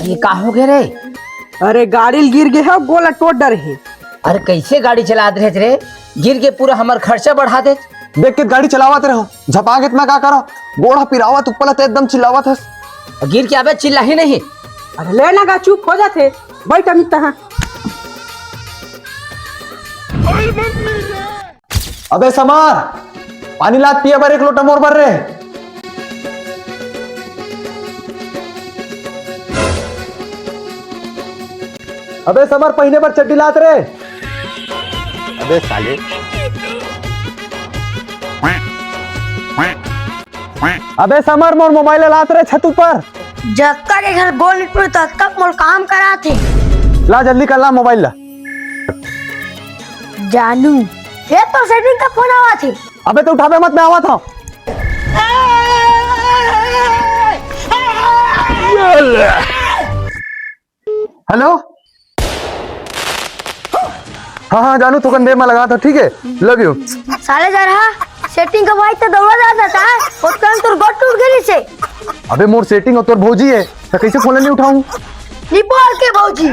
ये का हो गया रे? अरे गाड़ी गिर गए है, गोला टोट डर है। अरे कैसे गाड़ी चला दे रे? गिर के पूरा हमार खर्चा बढ़ा दे। देख के गाड़ी चलावत रहो, झपा के इतना का करो, गोड़ा पिरावत ऊपर एकदम चिल्लावत है। गिर के अबे चिल्ला ही नहीं। अरे लेना का चुप हो जाते, बैठ अमित तहाँ। अबे समार, पानी लात पिया बार 1 लोटा मोर भर रे। अबे समार पहिने पर चड्डी लात रे। अबे साले, अबे समर मोर मोबाइल लात रे छत ऊपर। जक्का के घर गोल निकलो तब तक मोर काम करा थे। ला जल्दी कर ला मोबाइल ला। जानू ये तो सेटिंग का फोन आवा थी। अबे तो उठावे मत, मैं आवा था। हेलो, हाँ हाँ जानू तो कंधे में लगा था, ठीक है, लव यू। साले जा रहा सेटिंग का भाई तो दौड़ा जाता था, और कल तो गोट टूट गई से। अबे मोर सेटिंग और तोर भौजी है, तो कैसे फोन नहीं उठाऊं? निपोल के भौजी।